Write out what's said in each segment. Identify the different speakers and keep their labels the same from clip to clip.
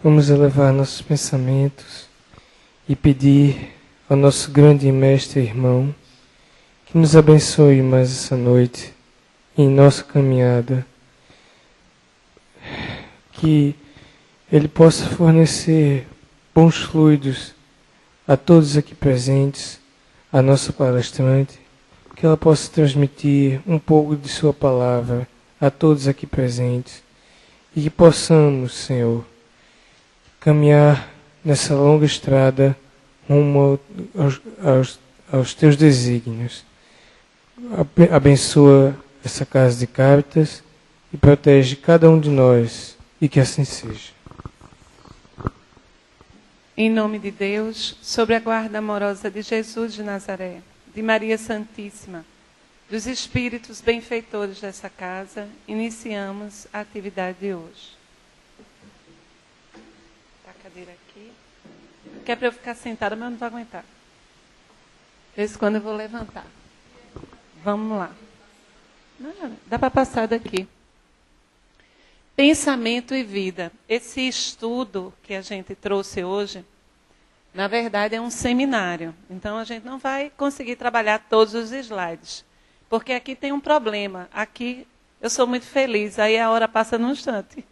Speaker 1: Vamos elevar nossos pensamentos e pedir ao nosso grande mestre e irmão que nos abençoe mais essa noite em nossa caminhada, que Ele possa fornecer bons fluidos a todos aqui presentes, a nossa palestrante, que ela possa transmitir um pouco de sua palavra a todos aqui presentes e que possamos, Senhor, caminhar nessa longa estrada rumo aos teus desígnios. Abençoa essa casa de Cáritas e protege cada um de nós, e que assim seja.
Speaker 2: Em nome de Deus, sobre a guarda amorosa de Jesus de Nazaré, de Maria Santíssima, dos espíritos benfeitores dessa casa, iniciamos a atividade de hoje. Tá a cadeira aqui. Que é para eu ficar sentada, mas eu não vou aguentar. De vez em quando eu vou levantar. Vamos lá. Não, dá para passar daqui. Pensamento e vida. Esse estudo que a gente trouxe hoje, na verdade, é um seminário. Então, a gente não vai conseguir trabalhar todos os slides. Porque aqui tem um problema. Aqui eu sou muito feliz, aí a hora passa num instante.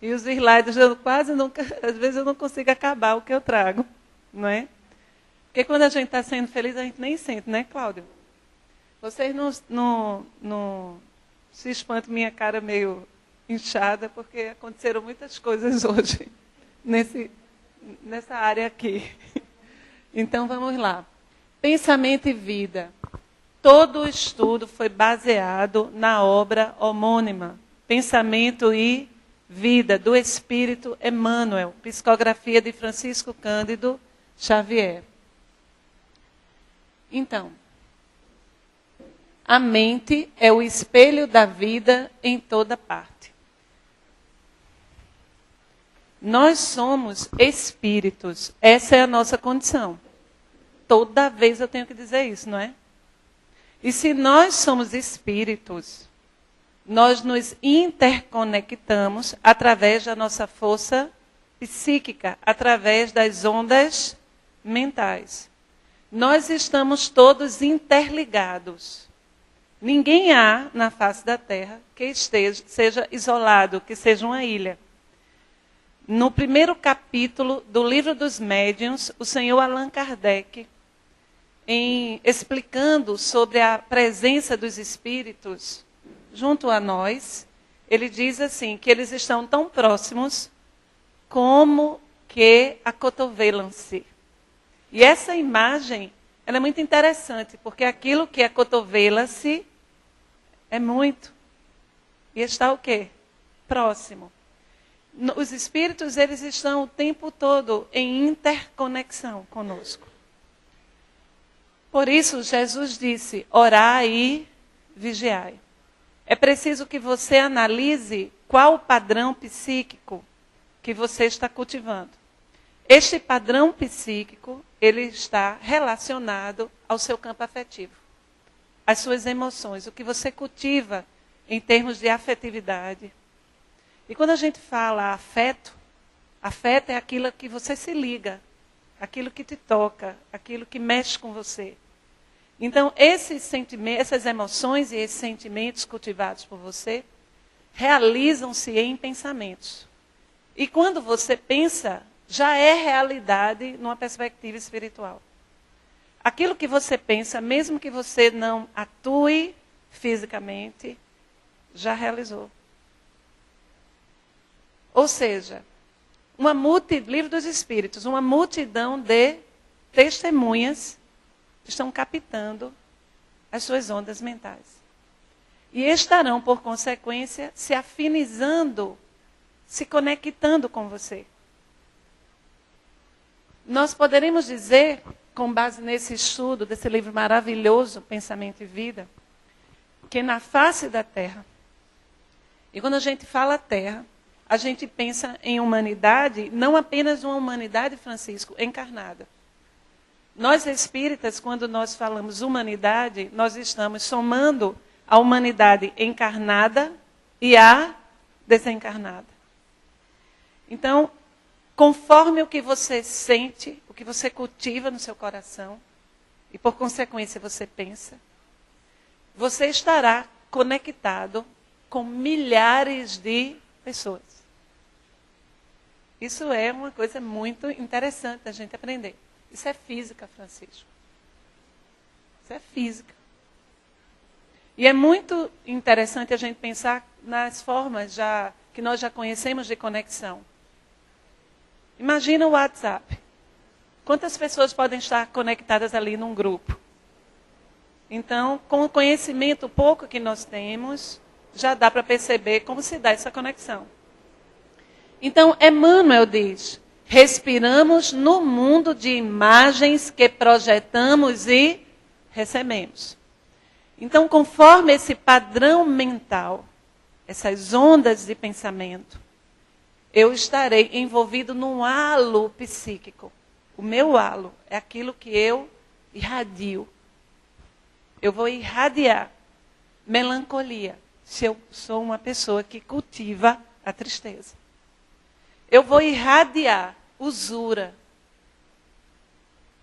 Speaker 2: E os slides eu quase nunca, às vezes eu não consigo acabar o que eu trago, não é? Porque quando a gente está sendo feliz, a gente nem sente, né, Cláudio? Vocês não se espantem minha cara meio inchada, porque aconteceram muitas coisas hoje nessa área aqui. Então, vamos lá. Pensamento e vida. Todo o estudo foi baseado na obra homônima, Pensamento e Vida, do Espírito Emmanuel, psicografia de Francisco Cândido Xavier. Então, a mente é o espelho da vida em toda parte. Nós somos espíritos, essa é a nossa condição. Toda vez eu tenho que dizer isso, não é? E se nós somos espíritos, nós nos interconectamos através da nossa força psíquica, através das ondas mentais. Nós estamos todos interligados. Ninguém há na face da Terra que seja isolado, que seja uma ilha. No primeiro capítulo do Livro dos Médiuns, o senhor Allan Kardec, explicando sobre a presença dos espíritos junto a nós, ele diz assim, que eles estão tão próximos como que acotovelam-se. E essa imagem, ela é muito interessante, porque aquilo que acotovela-se é muito. E está o quê? Próximo. Os espíritos, eles estão o tempo todo em interconexão conosco. Por isso, Jesus disse, orai e vigiai. É preciso que você analise qual o padrão psíquico que você está cultivando. Este padrão psíquico, ele está relacionado ao seu campo afetivo, às suas emoções, o que você cultiva em termos de afetividade. E quando a gente fala afeto é aquilo que você se liga, aquilo que te toca, aquilo que mexe com você. Então, essas emoções e esses sentimentos cultivados por você realizam-se em pensamentos. E quando você pensa, já é realidade numa perspectiva espiritual. Aquilo que você pensa, mesmo que você não atue fisicamente, já realizou. Ou seja, Livro dos Espíritos, uma multidão de testemunhas estão captando as suas ondas mentais. E estarão, por consequência, se afinizando, se conectando com você. Nós poderíamos dizer, com base nesse estudo, desse livro maravilhoso, Pensamento e Vida, que na face da Terra, e quando a gente fala Terra, a gente pensa em humanidade, não apenas uma humanidade, Francisco, encarnada. Nós espíritas, quando nós falamos humanidade, nós estamos somando a humanidade encarnada e a desencarnada. Então, conforme o que você sente, o que você cultiva no seu coração, e por consequência você pensa, você estará conectado com milhares de pessoas. Isso é uma coisa muito interessante da gente aprender. Isso é física, Francisco. Isso é física. E é muito interessante a gente pensar nas formas que nós já conhecemos de conexão. Imagina o WhatsApp. Quantas pessoas podem estar conectadas ali num grupo? Então, com o conhecimento pouco que nós temos, já dá para perceber como se dá essa conexão. Então, Emmanuel diz, respiramos no mundo de imagens que projetamos e recebemos. Então, conforme esse padrão mental, essas ondas de pensamento, eu estarei envolvido num halo psíquico. O meu halo é aquilo que eu irradio. Eu vou irradiar melancolia, se eu sou uma pessoa que cultiva a tristeza. Eu vou irradiar usura,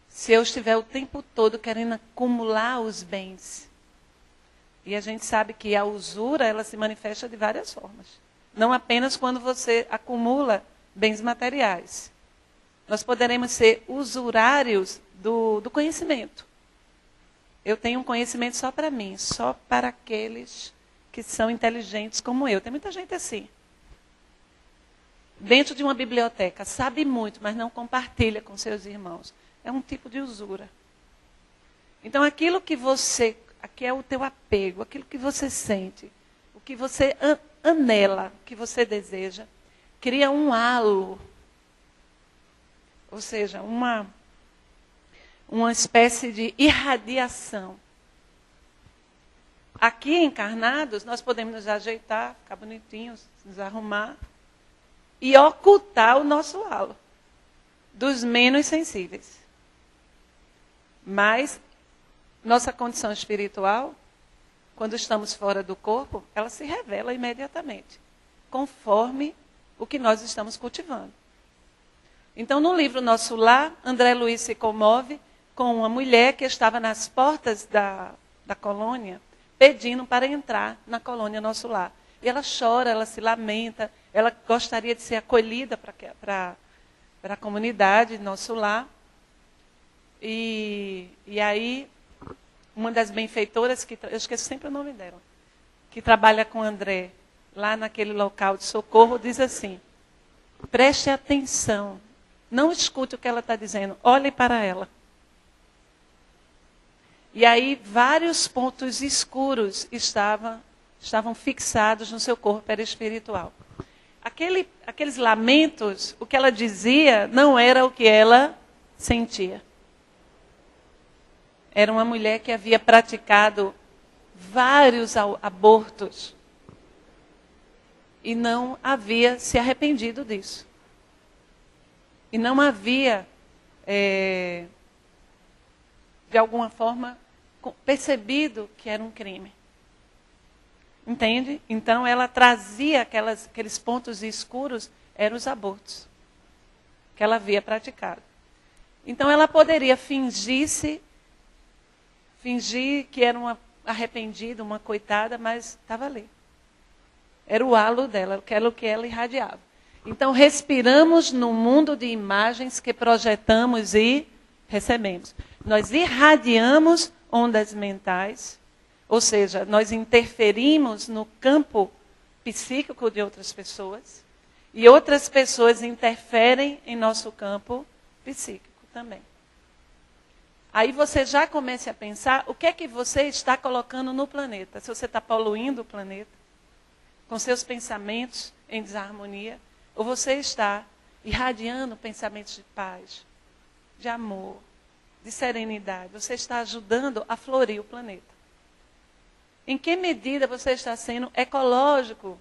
Speaker 2: se eu estiver o tempo todo querendo acumular os bens. E a gente sabe que a usura, ela se manifesta de várias formas. Não apenas quando você acumula bens materiais. Nós poderemos ser usurários do conhecimento. Eu tenho um conhecimento só para mim, só para aqueles que são inteligentes como eu. Tem muita gente assim. Dentro de uma biblioteca, sabe muito, mas não compartilha com seus irmãos. É um tipo de usura. Então, aquilo que você, aqui é o teu apego, aquilo que você sente, o que você anela, o que você deseja, cria um halo. Ou seja, uma espécie de irradiação. Aqui encarnados, nós podemos nos ajeitar, ficar bonitinhos, nos arrumar e ocultar o nosso halo dos menos sensíveis. Mas nossa condição espiritual, quando estamos fora do corpo, ela se revela imediatamente, conforme o que nós estamos cultivando. Então, no livro Nosso Lar, André Luiz se comove com uma mulher que estava nas portas da colônia, pedindo para entrar na colônia Nosso Lar. E ela chora, ela se lamenta, ela gostaria de ser acolhida para a comunidade Nosso Lar. E aí, uma das benfeitoras, eu esqueço sempre o nome dela, que trabalha com André, lá naquele local de socorro, diz assim, preste atenção, não escute o que ela está dizendo, olhe para ela. E aí, vários pontos escuros estavam fixados no seu corpo perispiritual. Aqueles lamentos, o que ela dizia, não era o que ela sentia. Era uma mulher que havia praticado vários abortos e não havia se arrependido disso. E não havia, de alguma forma, percebido que era um crime. Entende? Então, ela trazia aqueles pontos escuros, eram os abortos que ela havia praticado. Então, ela poderia fingir que era uma arrependida, uma coitada, mas estava ali. Era o halo dela, aquilo que ela irradiava. Então, respiramos no mundo de imagens que projetamos e recebemos. Nós irradiamos ondas mentais, ou seja, nós interferimos no campo psíquico de outras pessoas, e outras pessoas interferem em nosso campo psíquico também. Aí você já comece a pensar o que é que você está colocando no planeta. Se você está poluindo o planeta com seus pensamentos em desarmonia, ou você está irradiando pensamentos de paz, de amor, de serenidade. Você está ajudando a florir o planeta. Em que medida você está sendo ecológico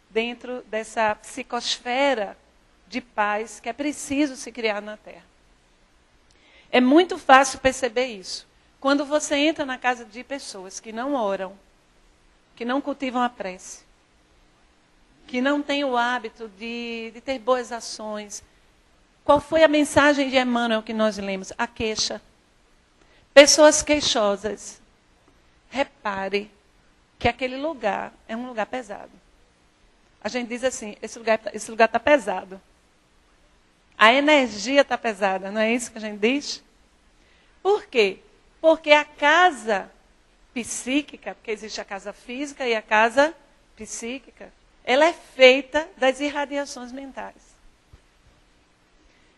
Speaker 2: dentro dessa psicosfera de paz que é preciso se criar na Terra? É muito fácil perceber isso. Quando você entra na casa de pessoas que não oram, que não cultivam a prece, que não têm o hábito de ter boas ações, Qual foi a mensagem de Emmanuel que nós lemos? A queixa. Pessoas queixosas. Repare que aquele lugar é um lugar pesado. A gente diz assim, esse lugar está pesado. A energia está pesada, não é isso que a gente diz? Por quê? Porque a casa psíquica, porque existe a casa física e a casa psíquica, ela é feita das irradiações mentais.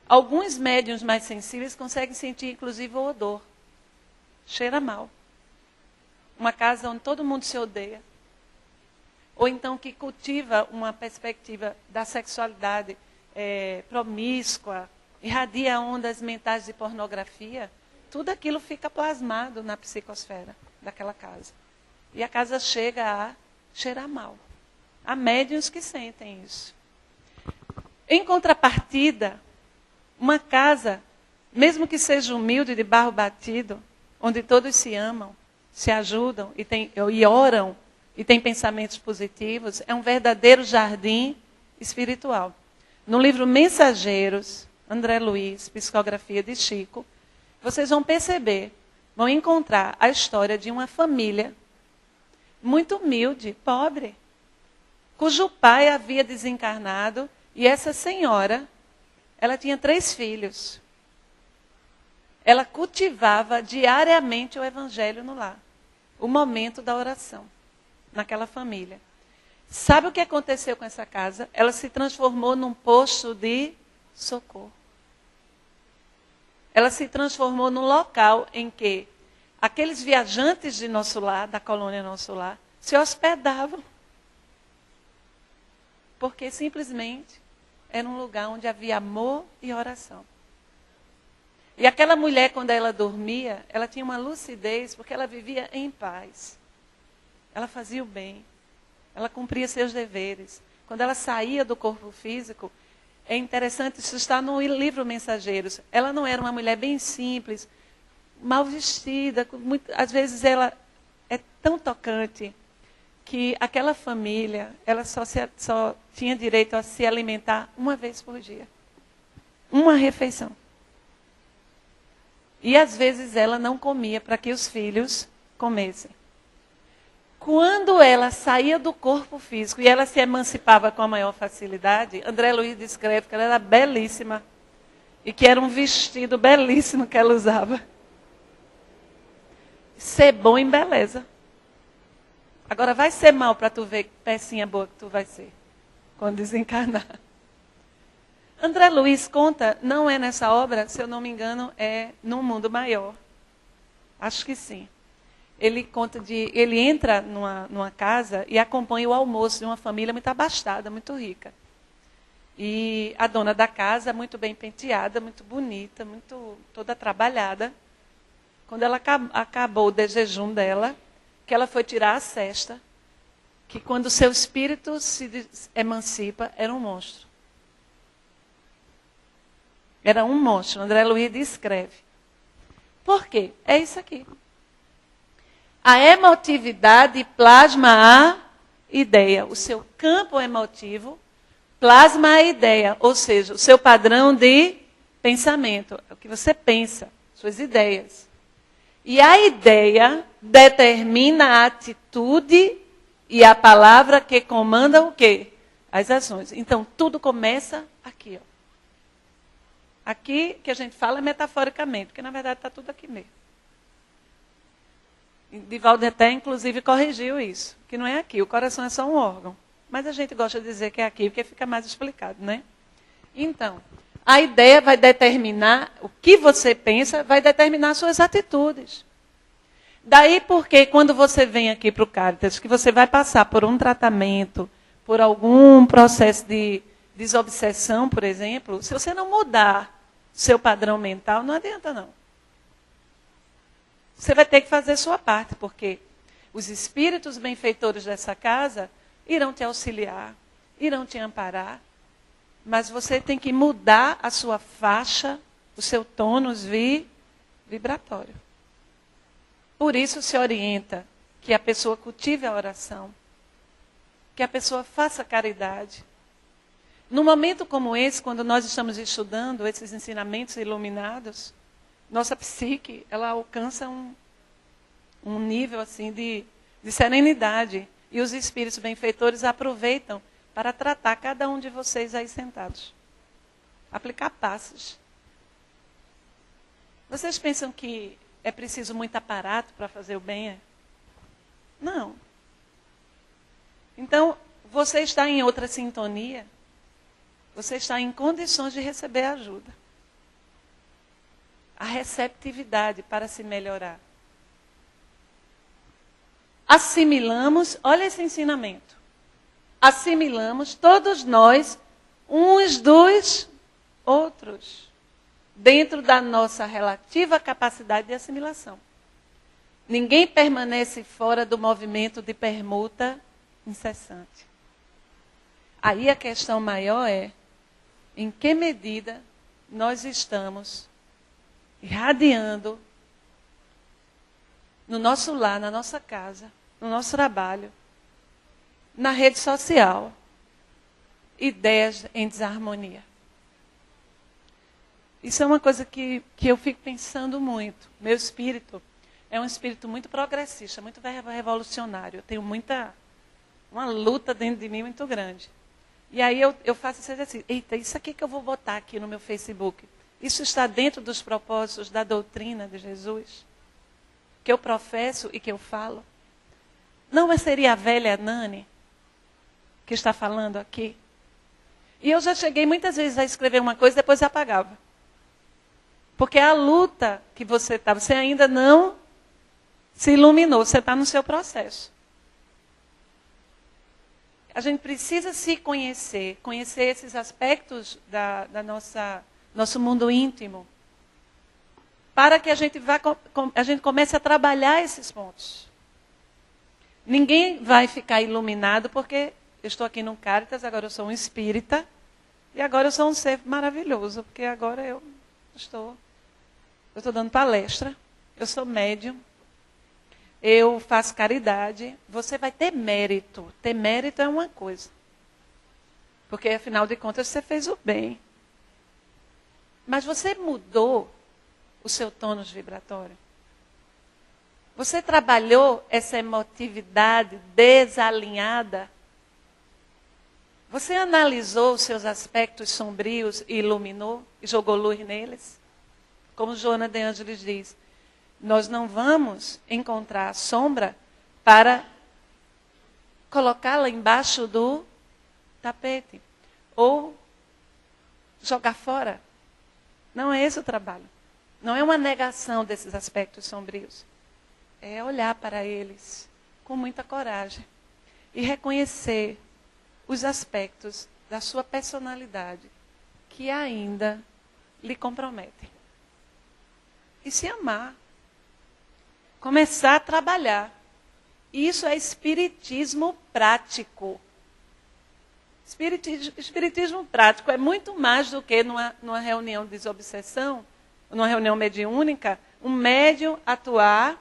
Speaker 2: Alguns médiuns mais sensíveis conseguem sentir, inclusive, o odor. Cheira mal. Uma casa onde todo mundo se odeia. Ou então que cultiva uma perspectiva da sexualidade promíscua, irradia ondas mentais de pornografia, tudo aquilo fica plasmado na psicosfera daquela casa. E a casa chega a cheirar mal. Há médiuns que sentem isso. Em contrapartida, uma casa, mesmo que seja humilde, de barro batido, onde todos se amam, se ajudam e oram, e têm pensamentos positivos, é um verdadeiro jardim espiritual. No livro Mensageiros, André Luiz, Psicografia de Chico, vocês vão perceber, vão encontrar a história de uma família muito humilde, pobre, cujo pai havia desencarnado e essa senhora, ela tinha 3 filhos. Ela cultivava diariamente o evangelho no lar, o momento da oração, naquela família. Sabe o que aconteceu com essa casa? Ela se transformou num posto de socorro. Ela se transformou num local em que aqueles viajantes de Nosso Lar, da colônia Nosso Lar, se hospedavam. Porque simplesmente era um lugar onde havia amor e oração. E aquela mulher, quando ela dormia, ela tinha uma lucidez, porque ela vivia em paz. Ela fazia o bem. Ela cumpria seus deveres. Quando ela saía do corpo físico, é interessante, isso está no livro Mensageiros. Ela não era uma mulher bem simples, mal vestida. Às vezes ela é tão tocante que aquela família, ela só tinha direito a se alimentar uma vez por dia. Uma refeição. E às vezes ela não comia para que os filhos comessem. Quando ela saía do corpo físico e ela se emancipava com a maior facilidade, André Luiz descreve que ela era belíssima e que era um vestido belíssimo que ela usava. Ser bom em beleza. Agora vai ser mal para tu ver que pecinha boa que tu vai ser quando desencarnar. André Luiz conta, não é nessa obra, se eu não me engano, é No Mundo Maior. Acho que sim. Ele entra numa casa e acompanha o almoço de uma família muito abastada, muito rica. E a dona da casa, muito bem penteada, muito bonita, toda trabalhada. Quando ela acabou o jejum dela, que ela foi tirar a cesta, que quando o seu espírito se emancipa, era um monstro. Era um monstro. André Luiz descreve. Por quê? É isso aqui. A emotividade plasma a ideia. O seu campo emotivo plasma a ideia. Ou seja, o seu padrão de pensamento. É o que você pensa, suas ideias. E a ideia determina a atitude e a palavra que comanda o quê? As ações. Então, tudo começa aqui. Ó. Aqui que a gente fala metaforicamente, porque na verdade está tudo aqui mesmo. Divaldo até, inclusive, corrigiu isso, que não é aqui, o coração é só um órgão. Mas a gente gosta de dizer que é aqui, porque fica mais explicado, né? Então, a ideia vai determinar, o que você pensa, vai determinar suas atitudes. Daí porque quando você vem aqui para o Caritas, que você vai passar por um tratamento, por algum processo de desobsessão, por exemplo, se você não mudar seu padrão mental, não adianta não. Você vai ter que fazer sua parte, porque os espíritos benfeitores dessa casa irão te auxiliar, irão te amparar, mas você tem que mudar a sua faixa, o seu tônus vibratório. Por isso se orienta que a pessoa cultive a oração, que a pessoa faça caridade, Num momento como esse, quando nós estamos estudando esses ensinamentos iluminados, nossa psique, ela alcança um nível assim de serenidade. E os espíritos benfeitores aproveitam para tratar cada um de vocês aí sentados. Aplicar passes. Vocês pensam que é preciso muito aparato para fazer o bem? Não. Então, você está em outra sintonia. Você está em condições de receber ajuda. A receptividade para se melhorar. Assimilamos, olha esse ensinamento. Assimilamos todos nós uns dos outros, dentro da nossa relativa capacidade de assimilação. Ninguém permanece fora do movimento de permuta incessante. Aí a questão maior é, em que medida nós estamos irradiando no nosso lar, na nossa casa, no nosso trabalho, na rede social, ideias em desarmonia. Isso é uma coisa que eu fico pensando muito. Meu espírito é um espírito muito progressista, muito revolucionário. Eu tenho uma luta dentro de mim muito grande. E aí eu faço esse exercício. Eita, isso aqui que eu vou botar aqui no meu Facebook, isso está dentro dos propósitos da doutrina de Jesus? Que eu professo e que eu falo? Não, mas seria a velha Nani que está falando aqui? E eu já cheguei muitas vezes a escrever uma coisa e depois apagava. Porque a luta que você está, você ainda não se iluminou, você está no seu processo. A gente precisa se conhecer esses aspectos da nosso mundo íntimo, para que a gente comece a trabalhar esses pontos. Ninguém vai ficar iluminado porque eu estou aqui no Caritas, agora eu sou um espírita, e agora eu sou um ser maravilhoso, porque agora eu estou dando palestra, eu sou médium, eu faço caridade. Você vai ter mérito. Ter mérito é uma coisa. Porque, afinal de contas, você fez o bem. Mas você mudou o seu tônus vibratório? Você trabalhou essa emotividade desalinhada? Você analisou os seus aspectos sombrios e iluminou? E jogou luz neles? Como Joana de Ângeles diz, nós não vamos encontrar a sombra para colocá-la embaixo do tapete ou jogar fora. Não é esse o trabalho. Não é uma negação desses aspectos sombrios. É olhar para eles com muita coragem e reconhecer os aspectos da sua personalidade que ainda lhe comprometem. E se amar. Começar a trabalhar. Isso é espiritismo prático. Espiritismo prático é muito mais do que numa reunião de desobsessão, numa reunião mediúnica, um médium atuar,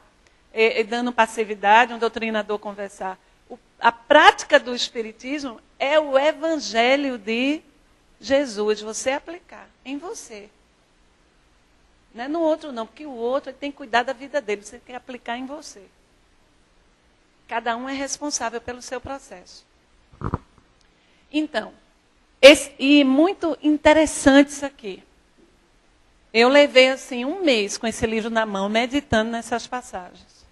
Speaker 2: dando passividade, um doutrinador conversar. A prática do espiritismo é o evangelho de Jesus, você aplicar em você. Não é no outro não, porque o outro tem que cuidar da vida dele, você tem que aplicar em você. Cada um é responsável pelo seu processo. Então, e muito interessante isso aqui. Eu levei assim um mês com esse livro na mão, meditando nessas passagens.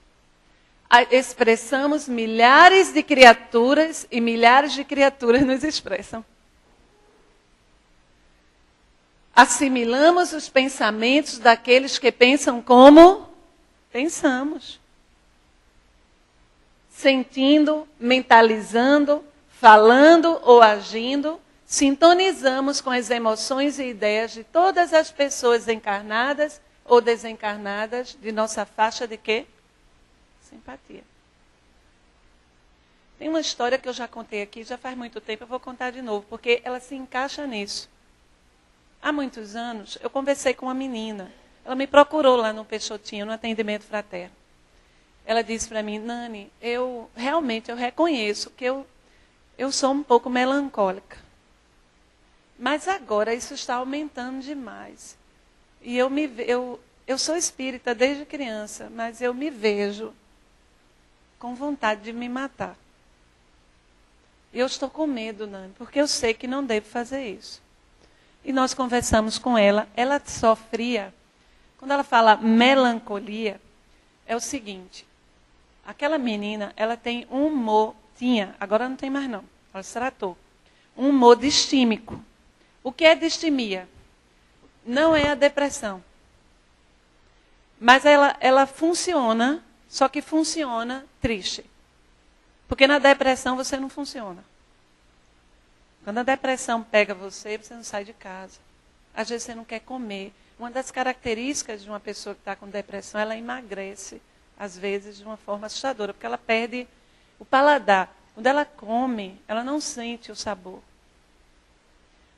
Speaker 2: Expressamos milhares de criaturas e milhares de criaturas nos expressam. Assimilamos os pensamentos daqueles que pensam como pensamos. Sentindo, mentalizando, falando ou agindo, sintonizamos com as emoções e ideias de todas as pessoas encarnadas ou desencarnadas de nossa faixa de quê? Simpatia. Tem uma história que eu já contei aqui, já faz muito tempo, eu vou contar de novo, porque ela se encaixa nisso. Há muitos anos, eu conversei com uma menina. Ela me procurou lá no Peixotinho, no atendimento fraterno. Ela disse para mim, Nani, eu reconheço que eu sou um pouco melancólica. Mas agora isso está aumentando demais. E eu sou espírita desde criança, mas eu me vejo com vontade de me matar. E eu estou com medo, Nani, porque eu sei que não devo fazer isso. E nós conversamos com ela, ela sofria. Quando ela fala melancolia, é o seguinte, aquela menina, ela tem um humor, agora não tem mais não, ela se tratou, um humor distímico. O que é distimia? Não é a depressão. Mas ela funciona, só que funciona triste. Porque na depressão você não funciona. Quando a depressão pega você, você não sai de casa. Às vezes você não quer comer. Uma das características de uma pessoa que está com depressão, ela emagrece, às vezes, de uma forma assustadora, porque ela perde o paladar. Quando ela come, ela não sente o sabor.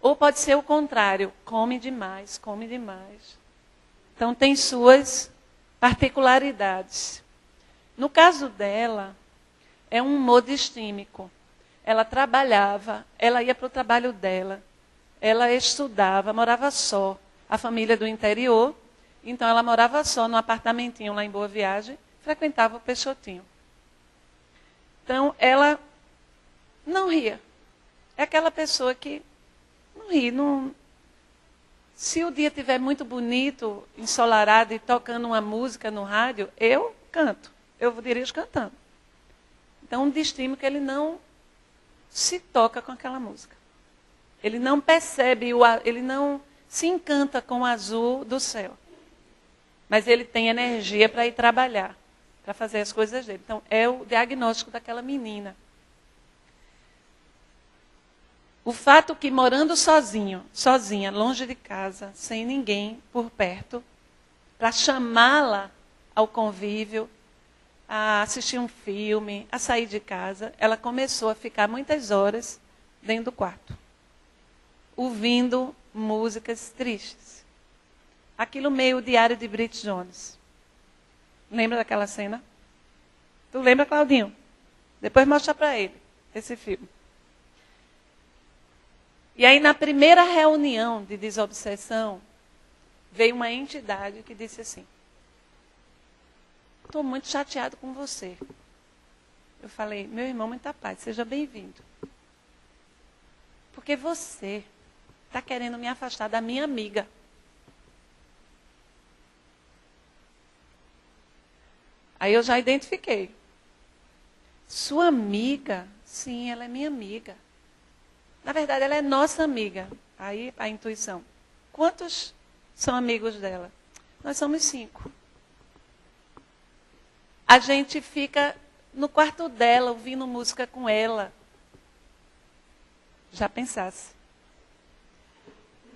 Speaker 2: Ou pode ser o contrário, come demais, come demais. Então tem suas particularidades. No caso dela, é um humor distímico. Ela trabalhava, ela ia para o trabalho dela, ela estudava, morava só. A família do interior, então ela morava só num apartamentinho lá em Boa Viagem, frequentava o Peixotinho. Então ela não ria. É aquela pessoa que não ri. Não... Se o dia estiver muito bonito, ensolarado e tocando uma música no rádio, eu canto. Eu dirijo cantando. Então, um distímico que ele não se toca com aquela música. Ele não percebe, ele não se encanta com o azul do céu. Mas ele tem energia para ir trabalhar, para fazer as coisas dele. Então, é o diagnóstico daquela menina. O fato que morando sozinha, longe de casa, sem ninguém por perto, para chamá-la ao convívio, a assistir um filme, a sair de casa, ela começou a ficar muitas horas dentro do quarto, ouvindo músicas tristes. Aquilo meio Diário de Bridget Jones. Lembra daquela cena? Tu lembra, Claudinho? Depois mostra para ele esse filme. E aí, na primeira reunião de desobsessão, veio uma entidade que disse assim: estou muito chateado com você. Eu falei: meu irmão, muita paz, seja bem-vindo. Porque você está querendo me afastar da minha amiga. Aí eu já identifiquei. Sua amiga? Sim, ela é minha amiga. Na verdade, ela é nossa amiga. Aí a intuição. Quantos são amigos dela? Nós somos 5. A gente fica no quarto dela, ouvindo música com ela. Já pensasse.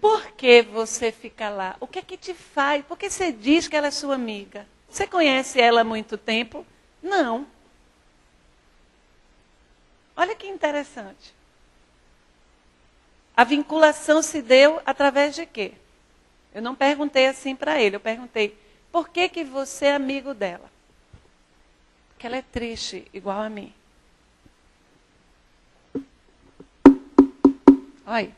Speaker 2: Por que você fica lá? O que é que te faz? Por que você diz que ela é sua amiga? Você conhece ela há muito tempo? Não. Olha que interessante. A vinculação se deu através de quê? Eu não perguntei assim para ele, eu perguntei: por que você é amigo dela? Porque ela é triste, igual a mim. Olha aí.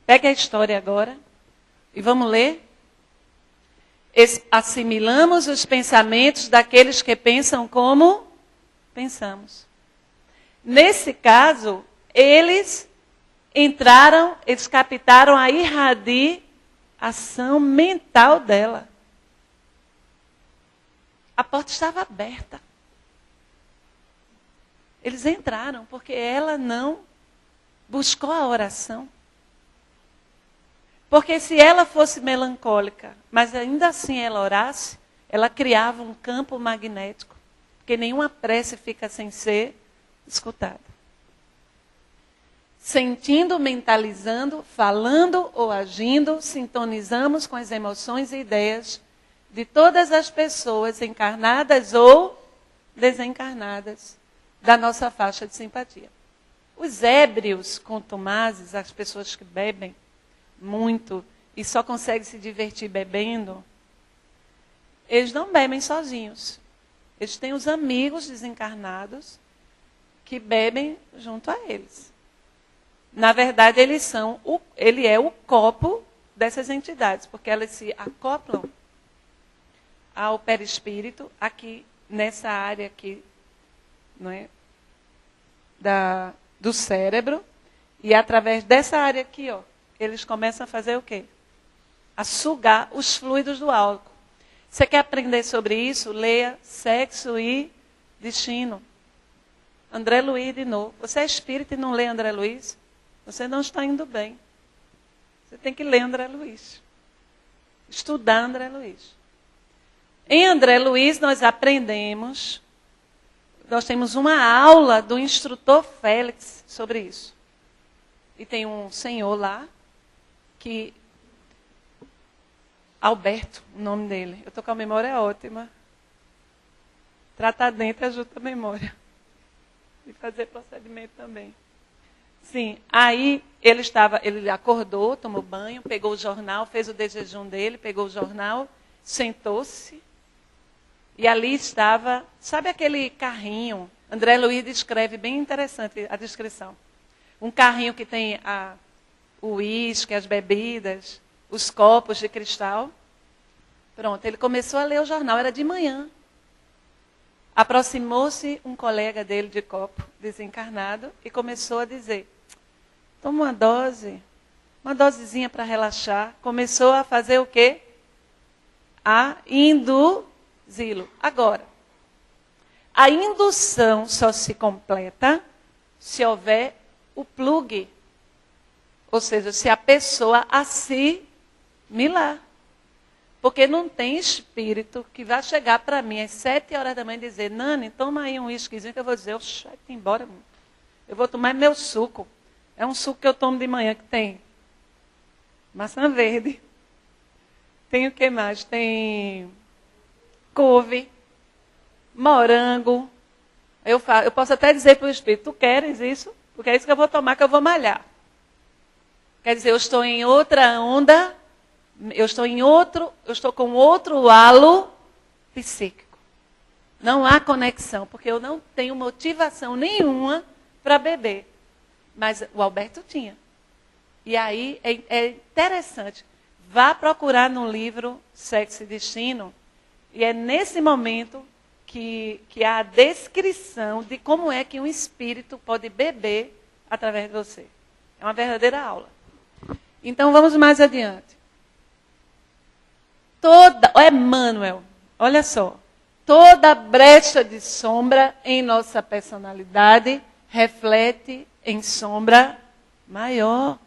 Speaker 2: Pega a história agora e vamos ler. Assimilamos os pensamentos daqueles que pensam como pensamos. Nesse caso, eles captaram a irradiação mental dela. A porta estava aberta. Eles entraram porque ela não buscou a oração. Porque se ela fosse melancólica, mas ainda assim ela orasse, ela criava um campo magnético. Porque nenhuma prece fica sem ser escutada. Sentindo, mentalizando, falando ou agindo, sintonizamos com as emoções e ideias de todas as pessoas encarnadas ou desencarnadas da nossa faixa de simpatia. Os ébrios contumazes, as pessoas que bebem muito e só conseguem se divertir bebendo, eles não bebem sozinhos. Eles têm os amigos desencarnados que bebem junto a eles. Na verdade, ele é o copo dessas entidades, porque elas se acoplam ao perispírito, aqui nessa área aqui, não é? Do cérebro, e através dessa área aqui, ó, eles começam a fazer o quê? A sugar os fluidos do álcool. Você quer aprender sobre isso? Leia Sexo e Destino. André Luiz de novo. Você é espírita e não lê André Luiz? Você não está indo bem. Você tem que ler André Luiz. Estudar André Luiz. Em André Luiz nós aprendemos, nós temos uma aula do instrutor Félix sobre isso. E tem um senhor lá, Alberto, o nome dele. Eu estou com a memória ótima. Tratar dentro ajuda a memória. E fazer procedimento também. Sim, aí ele acordou, tomou banho, pegou o jornal, fez o desjejum dele, pegou o jornal, sentou-se. E ali estava, sabe aquele carrinho? André Luiz descreve, bem interessante a descrição. Um carrinho que tem o uísque, as bebidas, os copos de cristal. Pronto, ele começou a ler o jornal, era de manhã. Aproximou-se um colega dele de copo, desencarnado, e começou a dizer, toma uma dosezinha para relaxar. Começou a fazer o quê? A induzi-lo. Agora, a indução só se completa se houver o plug. Ou seja, se a pessoa assimilar. Porque não tem espírito que vai chegar para mim às 7 horas da manhã e dizer, Nani, toma aí um whiskyzinho, que eu vou dizer, oxe, vai embora. Eu vou tomar meu suco. É um suco que eu tomo de manhã que tem maçã verde. Tem o que mais? Tem couve, morango. Eu posso até dizer para o espírito, tu queres isso? Porque é isso que eu vou tomar, que eu vou malhar. Quer dizer, eu estou em outra onda, eu estou com outro halo psíquico. Não há conexão, porque eu não tenho motivação nenhuma para beber. Mas o Alberto tinha. E aí é interessante. Vá procurar no livro Sexo e Destino, e é nesse momento que há a descrição de como é que um espírito pode beber através de você. É uma verdadeira aula. Então vamos mais adiante. Emmanuel, olha só. Toda brecha de sombra em nossa personalidade reflete em sombra maior.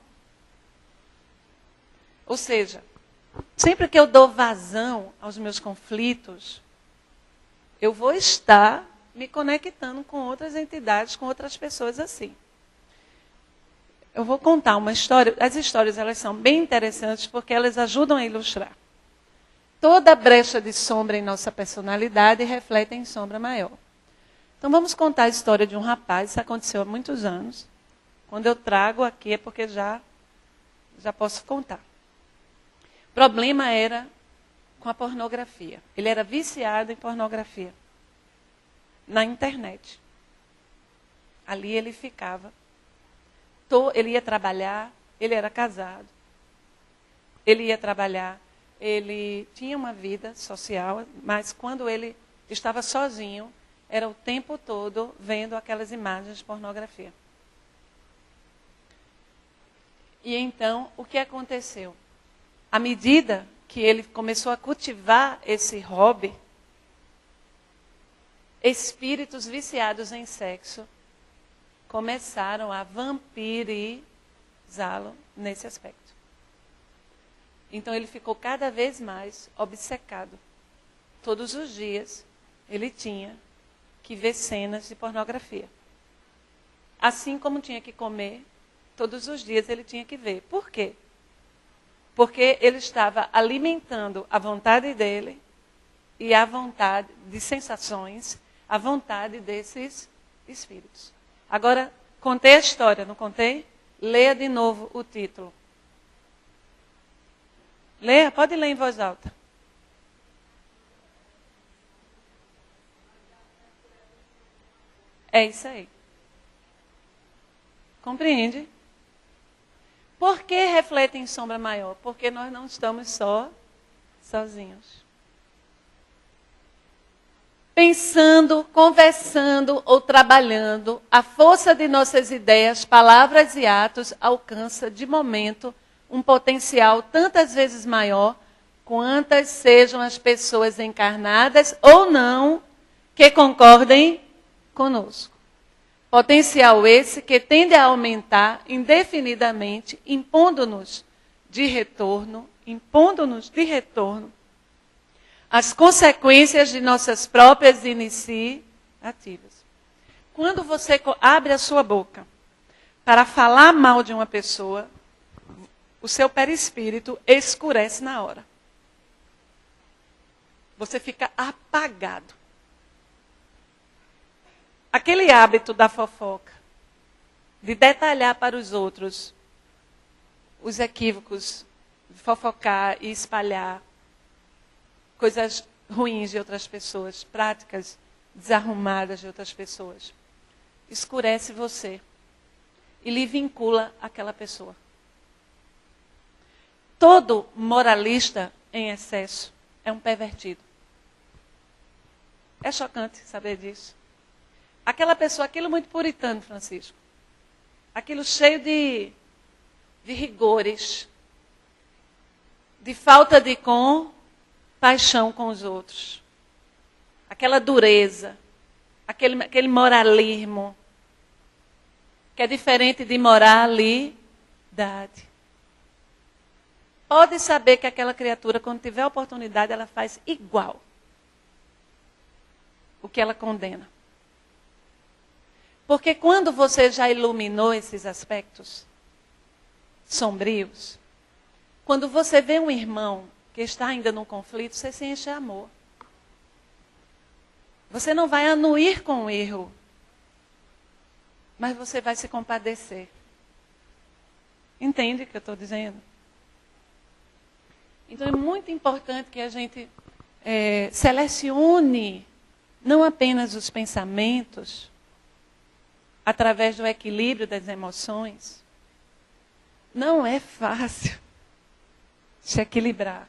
Speaker 2: Ou seja, sempre que eu dou vazão aos meus conflitos, eu vou estar me conectando com outras entidades, com outras pessoas assim. Eu vou contar uma história. As histórias elas são bem interessantes porque elas ajudam a ilustrar. Toda brecha de sombra em nossa personalidade reflete em sombra maior. Então vamos contar a história de um rapaz, isso aconteceu há muitos anos. Quando eu trago aqui é porque já posso contar. O problema era com a pornografia. Ele era viciado em pornografia. Na internet. Ali ele ficava. Ele ia trabalhar, ele era casado. Ele ia trabalhar, ele tinha uma vida social, mas quando ele estava sozinho, era o tempo todo vendo aquelas imagens de pornografia. E então, o que aconteceu? À medida que ele começou a cultivar esse hobby, espíritos viciados em sexo começaram a vampirizá-lo nesse aspecto. Então ele ficou cada vez mais obcecado. Todos os dias ele tinha que ver cenas de pornografia. Assim como tinha que comer, todos os dias ele tinha que ver. Por quê? Porque ele estava alimentando a vontade dele e a vontade de sensações, a vontade desses espíritos. Agora, contei a história, não contei? Leia de novo o título. Leia, pode ler em voz alta. É isso aí. Compreende? Por que refletem sombra maior? Porque nós não estamos sozinhos. Pensando, conversando ou trabalhando, a força de nossas ideias, palavras e atos alcança, de momento, um potencial tantas vezes maior quantas sejam as pessoas encarnadas ou não que concordem conosco. Potencial esse que tende a aumentar indefinidamente, impondo-nos de retorno as consequências de nossas próprias iniciativas. Quando você abre a sua boca para falar mal de uma pessoa, o seu perispírito escurece na hora. Você fica apagado. Aquele hábito da fofoca, de detalhar para os outros os equívocos, de fofocar e espalhar coisas ruins de outras pessoas, práticas desarrumadas de outras pessoas, escurece você e lhe vincula àquela pessoa. Todo moralista em excesso é um pervertido. É chocante saber disso. Aquela pessoa, aquilo muito puritano, Francisco. Aquilo cheio de rigores, de falta de compaixão com os outros. Aquela dureza, aquele moralismo, que é diferente de moralidade. Pode saber que aquela criatura, quando tiver oportunidade, ela faz igual o que ela condena. Porque quando você já iluminou esses aspectos sombrios, quando você vê um irmão que está ainda num conflito, você se enche de amor. Você não vai anuir com o erro, mas você vai se compadecer. Entende o que eu estou dizendo? Então é muito importante que a gente selecione não apenas os pensamentos, através do equilíbrio das emoções. Não é fácil se equilibrar.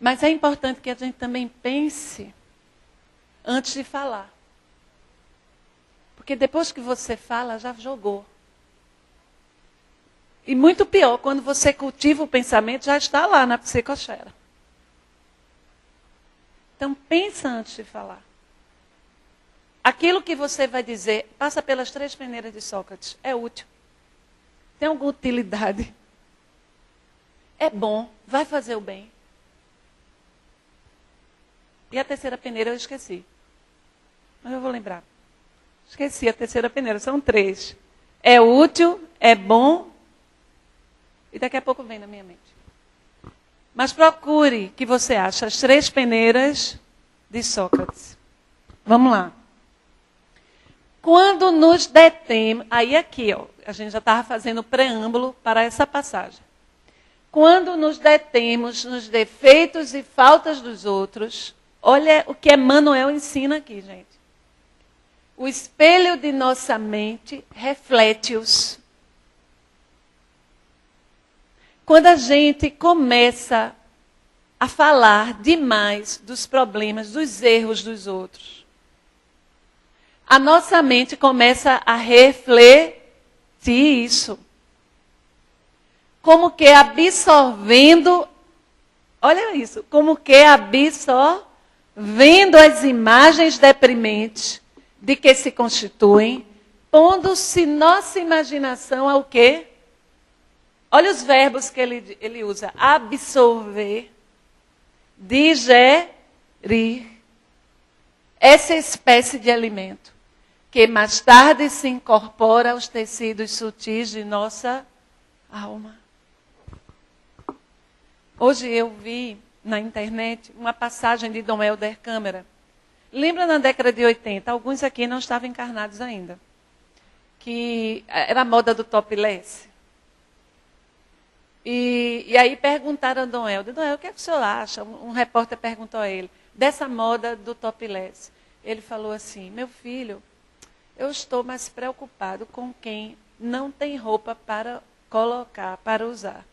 Speaker 2: Mas é importante que a gente também pense antes de falar. Porque depois que você fala, já jogou. E muito pior, quando você cultiva o pensamento, já está lá na psicosfera. Então pensa antes de falar. Aquilo que você vai dizer passa pelas 3 peneiras de Sócrates. É útil. Tem alguma utilidade. É bom. Vai fazer o bem. E a 3ª peneira eu esqueci. Mas eu vou lembrar. Esqueci a 3ª peneira. São 3. É útil, é bom. E daqui a pouco vem na minha mente. Mas procure que você ache as 3 peneiras de Sócrates. Vamos lá. Quando nos detemos, aí aqui, ó, a gente já estava fazendo o preâmbulo para essa passagem. Quando nos detemos nos defeitos e faltas dos outros, olha o que Emmanuel ensina aqui, gente. O espelho de nossa mente reflete-os. Quando a gente começa a falar demais dos problemas, dos erros dos outros, a nossa mente começa a refletir isso. Como que absorvendo, olha isso, como que absorvendo as imagens deprimentes de que se constituem, pondo-se nossa imaginação ao quê? Olha os verbos que ele usa. Absorver, digerir, essa espécie de alimento, que mais tarde se incorpora aos tecidos sutis de nossa alma. Hoje eu vi na internet uma passagem de Dom Helder Câmara. Lembra na década de 80? Alguns aqui não estavam encarnados ainda. Que era a moda do topless. E aí perguntaram a Dom Helder, o que é que o senhor acha? Um repórter perguntou a ele, dessa moda do topless. Ele falou assim, meu filho, eu estou mais preocupado com quem não tem roupa para colocar, para usar.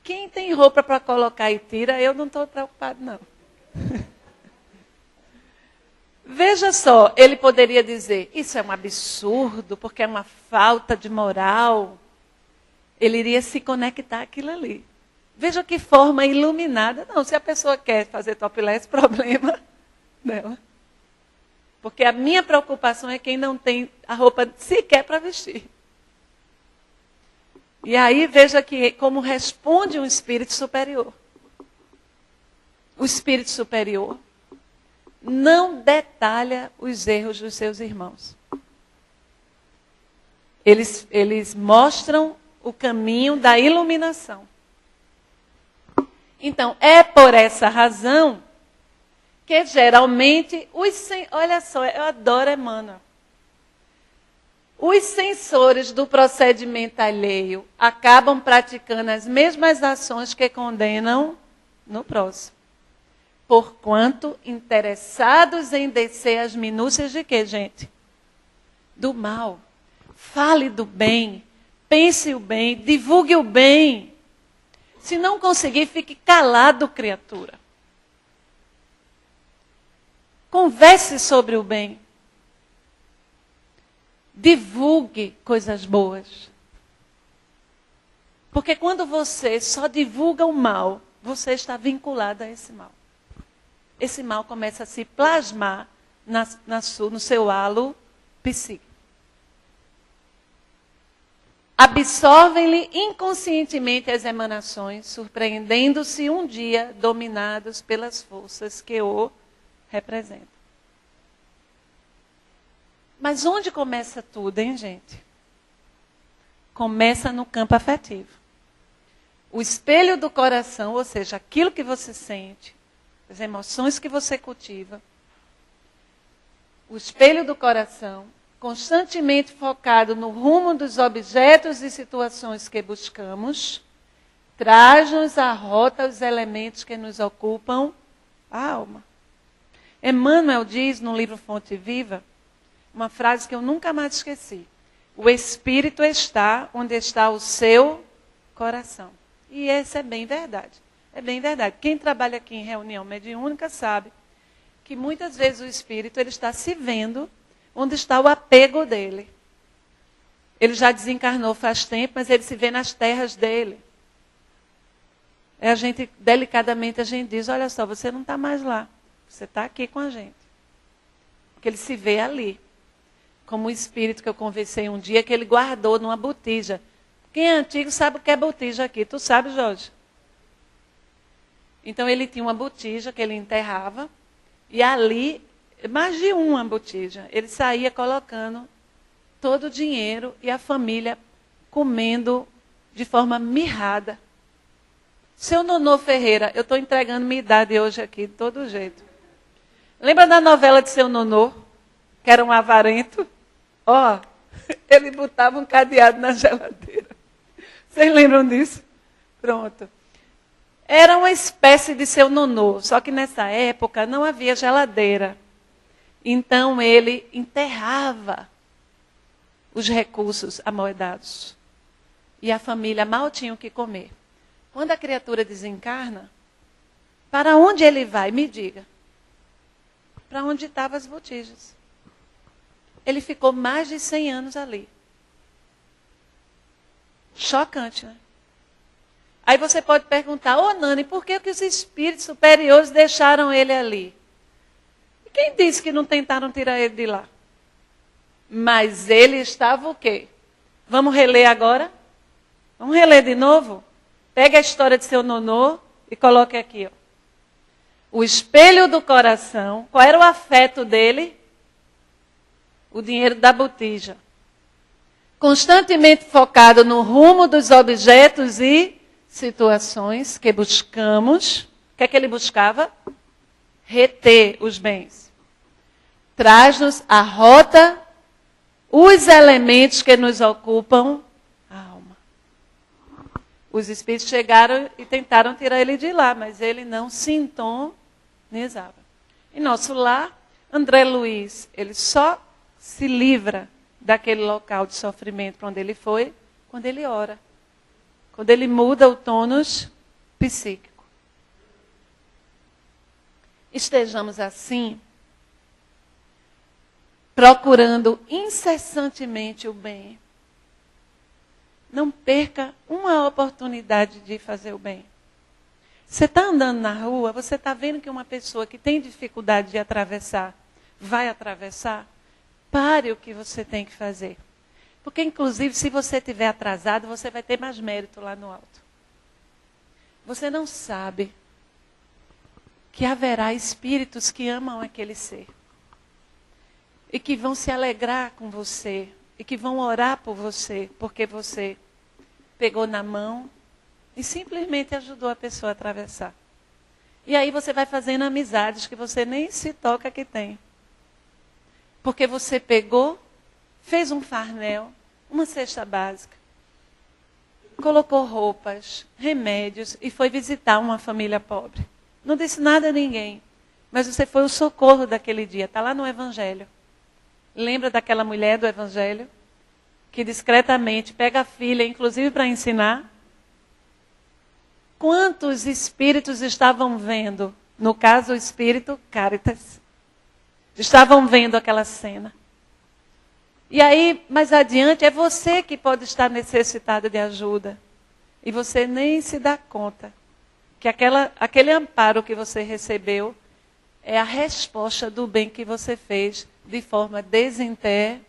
Speaker 2: Quem tem roupa para colocar e tira, eu não estou preocupado, não. Veja só, ele poderia dizer, isso é um absurdo, porque é uma falta de moral. Ele iria se conectar àquilo ali. Veja que forma iluminada. Não, se a pessoa quer fazer topless, problema dela. Porque a minha preocupação é quem não tem a roupa sequer para vestir. E aí veja que como responde um espírito superior. O espírito superior não detalha os erros dos seus irmãos. Eles mostram o caminho da iluminação. Então, é por essa razão que geralmente olha só, eu adoro Emmanuel. Os censores do procedimento alheio acabam praticando as mesmas ações que condenam no próximo. Porquanto interessados em descer as minúcias de quê, gente? Do mal. Fale do bem, pense o bem, divulgue o bem. Se não conseguir, fique calado, criatura. Converse sobre o bem. Divulgue coisas boas. Porque quando você só divulga o mal, você está vinculado a esse mal. Esse mal começa a se plasmar no seu halo psíquico. Absorvem-lhe inconscientemente as emanações, surpreendendo-se um dia dominados pelas forças que o representam. Mas onde começa tudo, hein, gente? Começa no campo afetivo. O espelho do coração, ou seja, aquilo que você sente, as emoções que você cultiva, o espelho do coração, constantemente focado no rumo dos objetos e situações que buscamos, traz-nos à rota os elementos que nos ocupam a alma. Emmanuel diz no livro Fonte Viva, uma frase que eu nunca mais esqueci. O espírito está onde está o seu coração. E essa é bem verdade. É bem verdade. Quem trabalha aqui em reunião mediúnica sabe que muitas vezes o espírito ele está se vendo onde está o apego dele. Ele já desencarnou faz tempo, mas ele se vê nas terras dele. Delicadamente a gente diz, olha só, você não está mais lá. Você está aqui com a gente. Porque ele se vê ali. Como o espírito que eu conversei um dia, que ele guardou numa botija. Quem é antigo sabe o que é botija aqui. Tu sabe, Jorge? Então ele tinha uma botija que ele enterrava. E ali, mais de uma botija, ele saía colocando todo o dinheiro e a família comendo de forma mirrada. Seu Nonô Ferreira, eu estou entregando minha idade hoje aqui, de todo jeito. Lembra da novela de Seu Nonô? Que era um avarento? Ó, ele botava um cadeado na geladeira. Vocês lembram disso? Pronto. Era uma espécie de Seu Nonô, só que nessa época não havia geladeira. Então ele enterrava os recursos amoedados. E a família mal tinha o que comer. Quando a criatura desencarna, para onde ele vai? Me diga. Para onde estavam as botijas. Ele ficou mais de 100 anos ali. Chocante, né? Aí você pode perguntar, Nani, por que os espíritos superiores deixaram ele ali? E quem disse que não tentaram tirar ele de lá? Mas ele estava o quê? Vamos reler agora? Vamos reler de novo? Pega a história de Seu Nonô e coloque aqui. Ó. O espelho do coração, qual era o afeto dele? O dinheiro da botija. Constantemente focado no rumo dos objetos e situações que buscamos. O que é que ele buscava? Reter os bens. Traz-nos a rota, os elementos que nos ocupam a alma. Os espíritos chegaram e tentaram tirar ele de lá, mas ele não sintonizava. Em nosso lar, André Luiz, ele só se livra daquele local de sofrimento para onde ele foi, quando ele ora. Quando ele muda o tônus psíquico. Estejamos assim, procurando incessantemente o bem. Não perca uma oportunidade de fazer o bem. Você está andando na rua, você está vendo que uma pessoa que tem dificuldade de atravessar, vai atravessar? Pare o que você tem que fazer. Porque, inclusive, se você estiver atrasado, você vai ter mais mérito lá no alto. Você não sabe que haverá espíritos que amam aquele ser. E que vão se alegrar com você. E que vão orar por você, porque você pegou na mão e simplesmente ajudou a pessoa a atravessar. E aí você vai fazendo amizades que você nem se toca que tem. Porque você pegou, fez um farnel, uma cesta básica, colocou roupas, remédios e foi visitar uma família pobre. Não disse nada a ninguém, mas você foi o socorro daquele dia. Está lá no Evangelho. Lembra daquela mulher do Evangelho? Que discretamente pega a filha, inclusive para ensinar. Quantos espíritos estavam vendo? No caso, o espírito Cáritas. Estavam vendo aquela cena. E aí, mais adiante, é você que pode estar necessitado de ajuda. E você nem se dá conta que aquele amparo que você recebeu é a resposta do bem que você fez de forma desinteressada.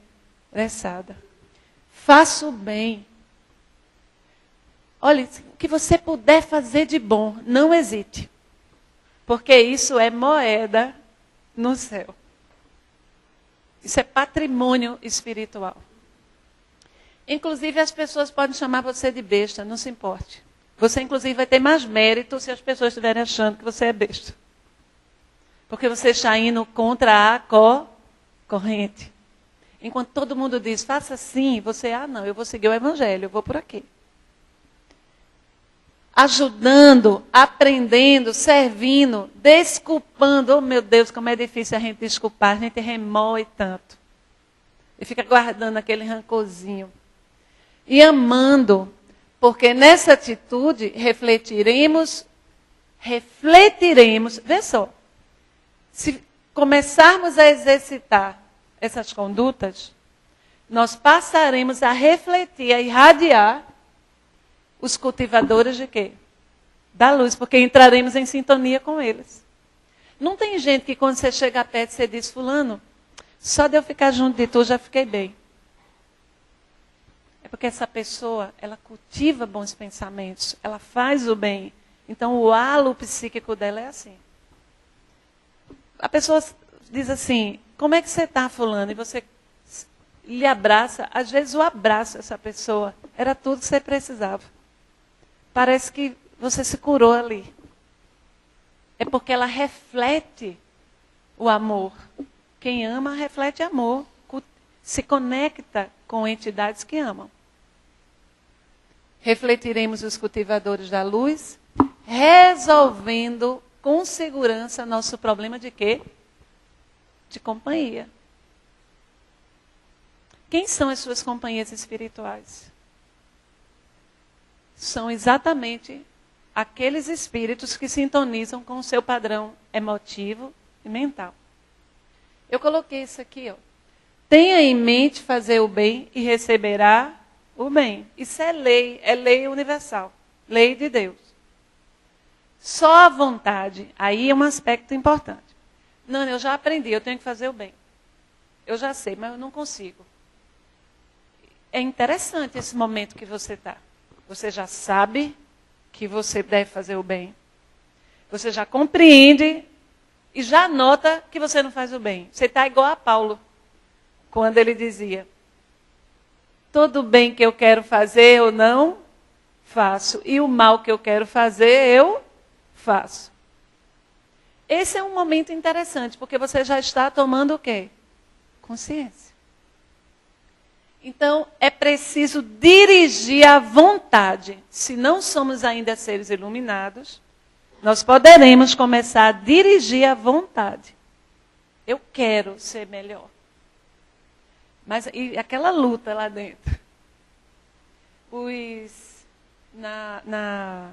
Speaker 2: Faça o bem. Olha, o que você puder fazer de bom, não hesite. Porque isso é moeda no céu. Isso é patrimônio espiritual. Inclusive, as pessoas podem chamar você de besta, não se importe. Você, inclusive, vai ter mais mérito se as pessoas estiverem achando que você é besta. Porque você está indo contra a corrente. Enquanto todo mundo diz, faça assim, você, não, eu vou seguir o Evangelho, eu vou por aqui. Ajudando, aprendendo, servindo, desculpando. Oh, meu Deus, como é difícil a gente desculpar, a gente remoe tanto. E fica guardando aquele rancorzinho. E amando, porque nessa atitude refletiremos, vê só, se começarmos a exercitar essas condutas, nós passaremos a refletir, a irradiar os cultivadores de quê? Da luz, porque entraremos em sintonia com eles. Não tem gente que quando você chega perto, você diz, fulano, só de eu ficar junto de tu, já fiquei bem. É porque essa pessoa, ela cultiva bons pensamentos, ela faz o bem. Então o halo psíquico dela é assim. A pessoa diz assim, como é que você está, fulano? E você lhe abraça, às vezes o abraço dessa pessoa era tudo que você precisava. Parece que você se curou ali. É porque ela reflete o amor. Quem ama, reflete amor. Se conecta com entidades que amam. Refletiremos os cultivadores da luz, resolvendo com segurança nosso problema de quê? De companhia. Quem são as suas companhias espirituais? São exatamente aqueles espíritos que sintonizam com o seu padrão emotivo e mental. Eu coloquei isso aqui, ó. Tenha em mente fazer o bem e receberá o bem. Isso é lei universal, lei de Deus. Só a vontade, aí é um aspecto importante. Não, eu já aprendi, eu tenho que fazer o bem. Eu já sei, mas eu não consigo. É interessante esse momento que você está. Você já sabe que você deve fazer o bem. Você já compreende e já nota que você não faz o bem. Você está igual a Paulo, quando ele dizia, todo o bem que eu quero fazer eu não faço. E o mal que eu quero fazer eu faço. Esse é um momento interessante, porque você já está tomando o quê? Consciência. Então, é preciso dirigir a vontade. Se não somos ainda seres iluminados, nós poderemos começar a dirigir a vontade. Eu quero ser melhor. Mas e aquela luta lá dentro. Na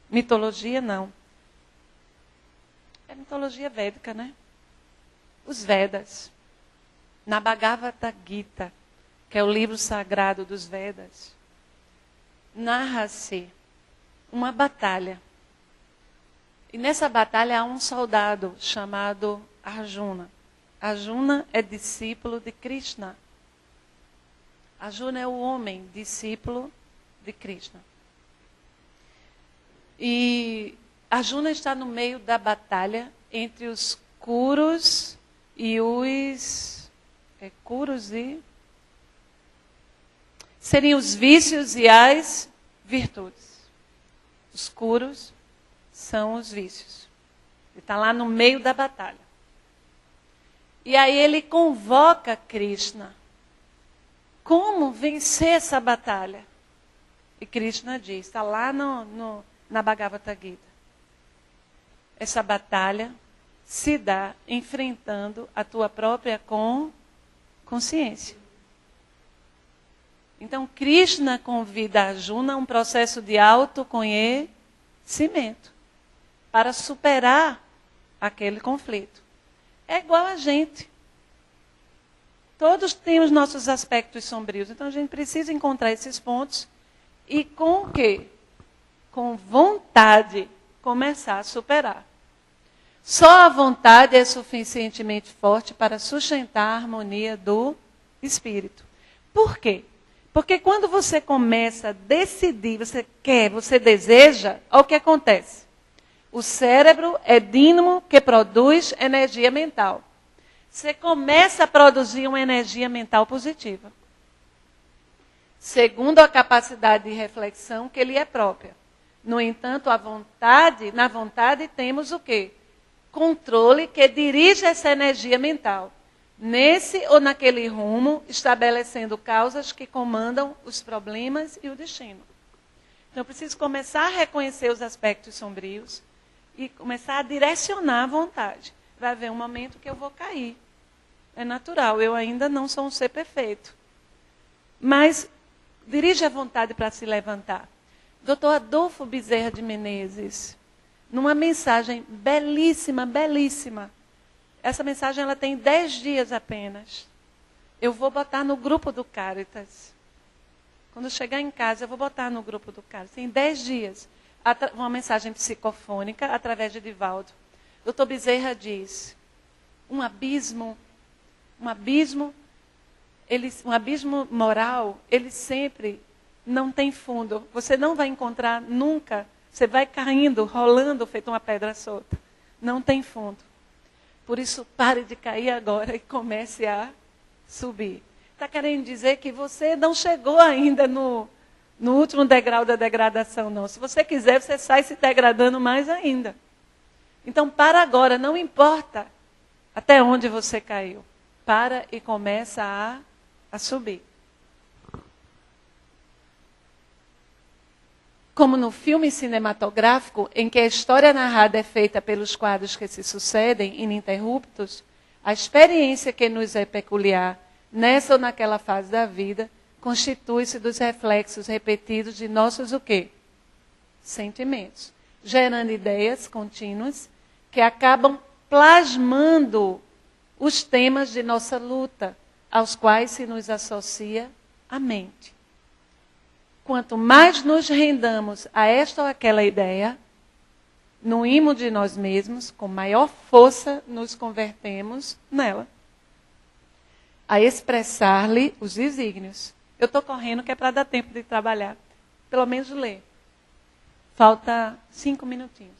Speaker 2: mitologia, não. É mitologia védica, né? Os Vedas. Na Bhagavata Gita, que é o livro sagrado dos Vedas, narra-se uma batalha. E nessa batalha há um soldado chamado Arjuna. Arjuna é discípulo de Krishna. Arjuna é o homem discípulo de Krishna. E Arjuna está no meio da batalha entre os Kurus e os... Kurus e... seriam os vícios e as virtudes. Os Kurus são os vícios. Ele está lá no meio da batalha. E aí ele convoca Krishna. Como vencer essa batalha? E Krishna diz, está lá na Bhagavata Gita. Essa batalha se dá enfrentando a tua própria consciência. Então, Krishna convida Arjuna a um processo de autoconhecimento para superar aquele conflito. É igual a gente. Todos temos nossos aspectos sombrios. Então, a gente precisa encontrar esses pontos e com o quê? Com vontade, começar a superar. Só a vontade é suficientemente forte para sustentar a harmonia do espírito. Por quê? Porque quando você começa a decidir, você quer, você deseja, olha o que acontece. O cérebro é dínamo que produz energia mental. Você começa a produzir uma energia mental positiva. Segundo a capacidade de reflexão que lhe é própria. No entanto, na vontade temos o quê? Controle que dirige essa energia mental. Nesse ou naquele rumo, estabelecendo causas que comandam os problemas e o destino. Então, eu preciso começar a reconhecer os aspectos sombrios e começar a direcionar a vontade. Vai haver um momento que eu vou cair. É natural, eu ainda não sou um ser perfeito. Mas dirige a vontade para se levantar. Dr. Adolfo Bezerra de Menezes, numa mensagem belíssima, belíssima. Essa mensagem ela tem 10 dias apenas. Eu vou botar no grupo do Caritas. Quando eu chegar em casa, eu vou botar no grupo do Caritas. Tem 10 dias. Uma mensagem psicofônica através de Divaldo. Dr. Bezerra diz, um abismo moral, ele sempre não tem fundo. Você não vai encontrar nunca. Você vai caindo, rolando, feito uma pedra solta. Não tem fundo. Por isso, pare de cair agora e comece a subir. Está querendo dizer que você não chegou ainda no último degrau da degradação, não. Se você quiser, você sai se degradando mais ainda. Então, para agora, não importa até onde você caiu. Para e começa a subir. Como no filme cinematográfico, em que a história narrada é feita pelos quadros que se sucedem, ininterruptos, a experiência que nos é peculiar, nessa ou naquela fase da vida, constitui-se dos reflexos repetidos de nossos o quê? Sentimentos. Gerando ideias contínuas que acabam plasmando os temas de nossa luta, aos quais se nos associa a mente. Quanto mais nos rendamos a esta ou aquela ideia, no imo de nós mesmos, com maior força nos convertemos nela. A expressar-lhe os desígnios. Eu estou correndo que é para dar tempo de trabalhar. Pelo menos ler. Falta 5 minutinhos.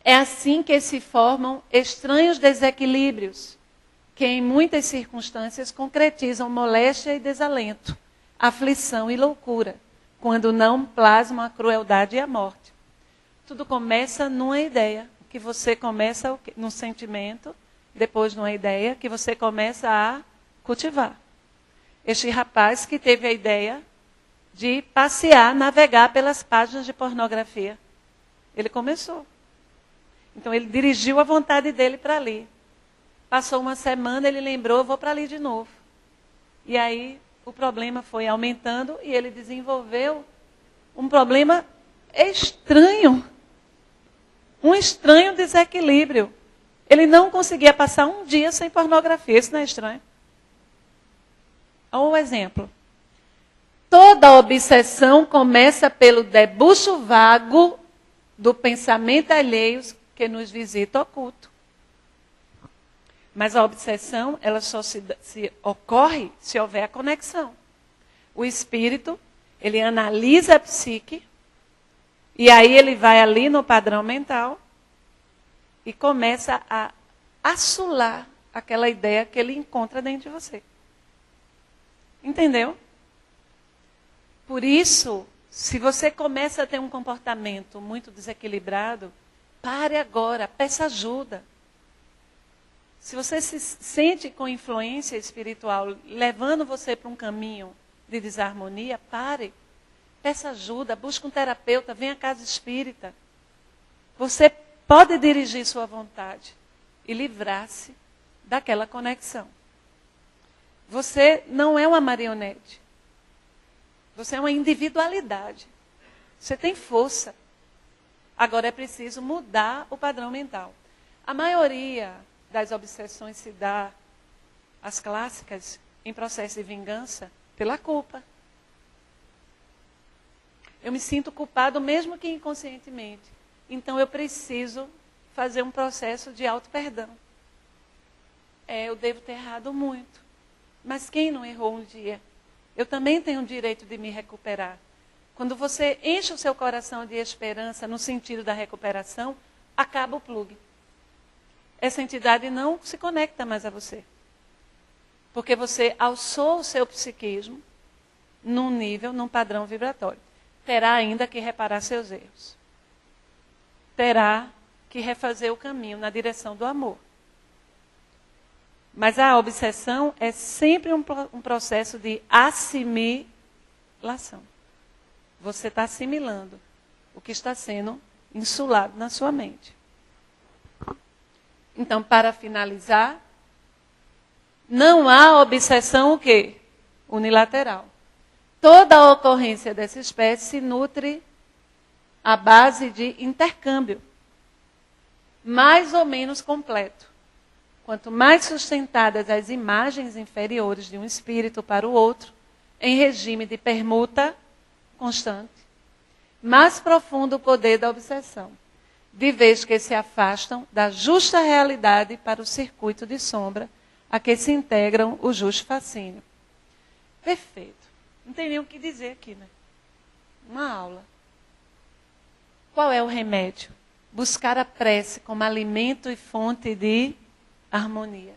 Speaker 2: É assim que se formam estranhos desequilíbrios, que em muitas circunstâncias concretizam moléstia e desalento, aflição e loucura, quando não plasmam a crueldade e a morte. Tudo começa numa ideia, que você começa num sentimento, depois numa ideia, que você começa a cultivar. Este rapaz que teve a ideia de passear, navegar pelas páginas de pornografia. Ele começou. Então ele dirigiu a vontade dele para ali. Passou uma semana, ele lembrou, eu vou para ali de novo. E aí o problema foi aumentando e ele desenvolveu um problema estranho. Um estranho desequilíbrio. Ele não conseguia passar um dia sem pornografia. Isso não é estranho? Olha um exemplo. Toda obsessão começa pelo debuxo vago do pensamento alheio que nos visita oculto. Mas a obsessão, ela só se ocorre se houver a conexão. O espírito, ele analisa a psique, e aí ele vai ali no padrão mental e começa a assolar aquela ideia que ele encontra dentro de você. Entendeu? Por isso, se você começa a ter um comportamento muito desequilibrado, pare agora, peça ajuda. Se você se sente com influência espiritual, levando você para um caminho de desarmonia, pare. Peça ajuda, busque um terapeuta, venha à casa espírita. Você pode dirigir sua vontade e livrar-se daquela conexão. Você não é uma marionete. Você é uma individualidade. Você tem força. Agora é preciso mudar o padrão mental. A maioria das obsessões se dá, as clássicas, em processo de vingança, pela culpa. Eu me sinto culpado mesmo que inconscientemente. Então eu preciso fazer um processo de auto-perdão. Eu devo ter errado muito. Mas quem não errou um dia? Eu também tenho o direito de me recuperar. Quando você enche o seu coração de esperança no sentido da recuperação, acaba o plugue. Essa entidade não se conecta mais a você. Porque você alçou o seu psiquismo num nível, num padrão vibratório. Terá ainda que reparar seus erros. Terá que refazer o caminho na direção do amor. Mas a obsessão é sempre um processo de assimilação. Você está assimilando o que está sendo insulado na sua mente. Então, para finalizar, não há obsessão o quê? Unilateral. Toda a ocorrência dessa espécie se nutre à base de intercâmbio, mais ou menos completo. Quanto mais sustentadas as imagens inferiores de um espírito para o outro, em regime de permuta constante, mais profundo o poder da obsessão, de vez que se afastam da justa realidade para o circuito de sombra a que se integram o justo fascínio. Perfeito. Não tem nem o que dizer aqui, né? Uma aula. Qual é o remédio? Buscar a prece como alimento e fonte de harmonia.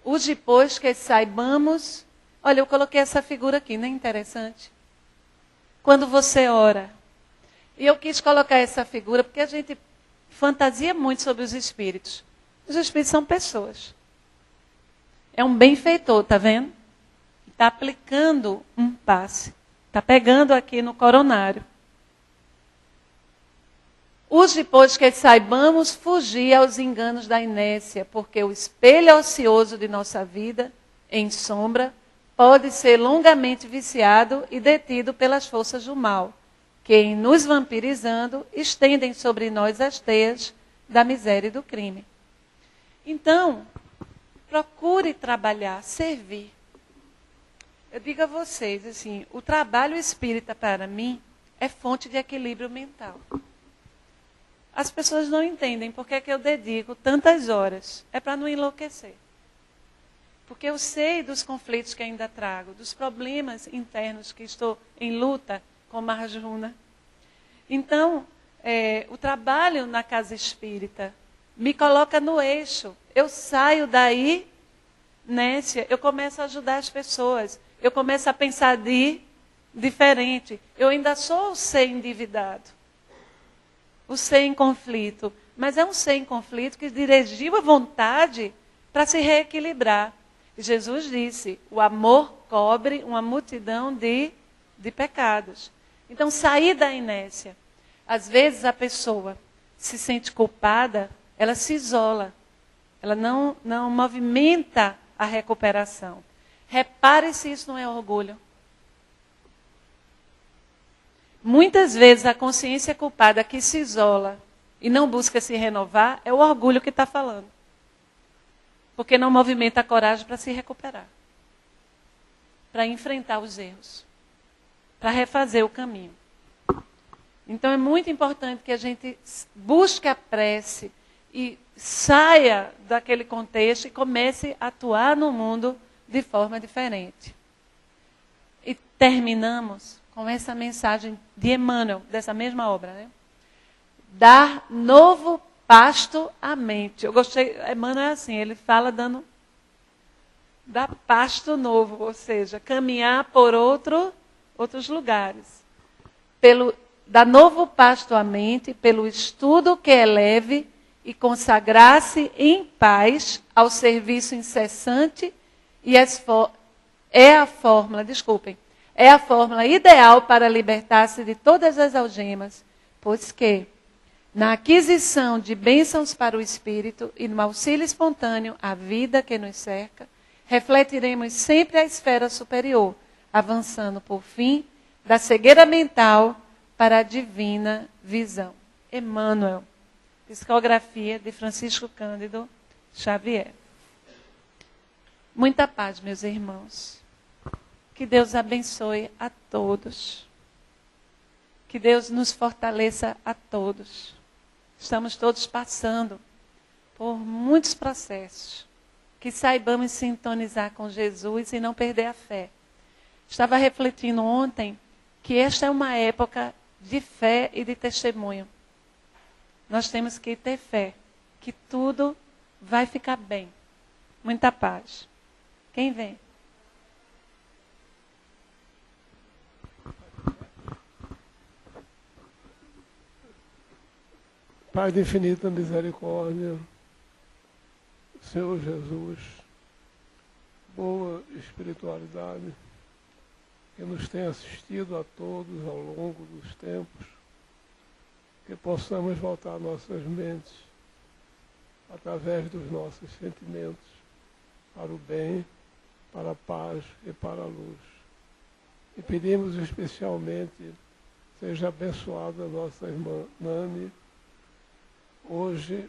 Speaker 2: Use, pois, que saibamos... Olha, eu coloquei essa figura aqui, não é interessante? Quando você ora. E eu quis colocar essa figura porque a gente fantasia muito sobre os espíritos. Os espíritos são pessoas. É um benfeitor, tá vendo? Está aplicando um passe. Está pegando aqui no coronário. Use, pois, que saibamos fugir aos enganos da inércia, porque o espelho ocioso de nossa vida, em sombra, pode ser longamente viciado e detido pelas forças do mal, que, em nos vampirizando, estendem sobre nós as teias da miséria e do crime. Então, procure trabalhar, servir. Eu digo a vocês, assim, o trabalho espírita, para mim, é fonte de equilíbrio mental. As pessoas não entendem porque é que eu dedico tantas horas. É para não enlouquecer. Porque eu sei dos conflitos que ainda trago, dos problemas internos que estou em luta com Arjuna. Então, o trabalho na casa espírita me coloca no eixo. Eu saio daí, inércia, eu começo a ajudar as pessoas. Eu começo a pensar diferente. Eu ainda sou o ser endividado. O ser em conflito. Mas é um ser em conflito que dirigiu a vontade para se reequilibrar. E Jesus disse, o amor cobre uma multidão de pecados. Então, sair da inércia. Às vezes a pessoa se sente culpada, ela se isola. Ela não movimenta a recuperação. Repare se isso não é orgulho. Muitas vezes a consciência culpada que se isola e não busca se renovar é o orgulho que está falando. Porque não movimenta a coragem para se recuperar. Para enfrentar os erros. Para refazer o caminho. Então é muito importante que a gente busque a prece e saia daquele contexto e comece a atuar no mundo de forma diferente. E terminamos com essa mensagem de Emmanuel, dessa mesma obra, né? Dar novo pasto à mente. Eu gostei, Emmanuel é assim, ele fala dar pasto novo, ou seja, caminhar por outros lugares. Dar novo pasto à mente, pelo estudo que eleve e consagrar-se em paz ao serviço incessante e é a fórmula ideal para libertar-se de todas as algemas, pois que, na aquisição de bênçãos para o espírito e no auxílio espontâneo à vida que nos cerca, refletiremos sempre a esfera superior, avançando, por fim, da cegueira mental para a divina visão. Emmanuel, psicografia de Francisco Cândido Xavier. Muita paz, meus irmãos. Que Deus abençoe a todos. Que Deus nos fortaleça a todos. Estamos todos passando por muitos processos. Que saibamos sintonizar com Jesus e não perder a fé. Estava refletindo ontem que esta é uma época de fé e de testemunho. Nós temos que ter fé, que tudo vai ficar bem. Muita paz. Quem vem?
Speaker 3: Pai de infinita misericórdia, Senhor Jesus, boa espiritualidade, que nos tem assistido a todos ao longo dos tempos, que possamos voltar nossas mentes, através dos nossos sentimentos, para o bem, para a paz e para a luz. E pedimos especialmente, seja abençoada a nossa irmã Nani, hoje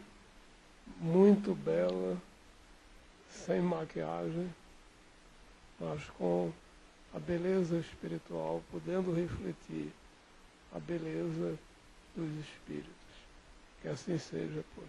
Speaker 3: muito bela, sem maquiagem, mas com a beleza espiritual, podendo refletir a beleza dos espíritos. Que assim seja, pois.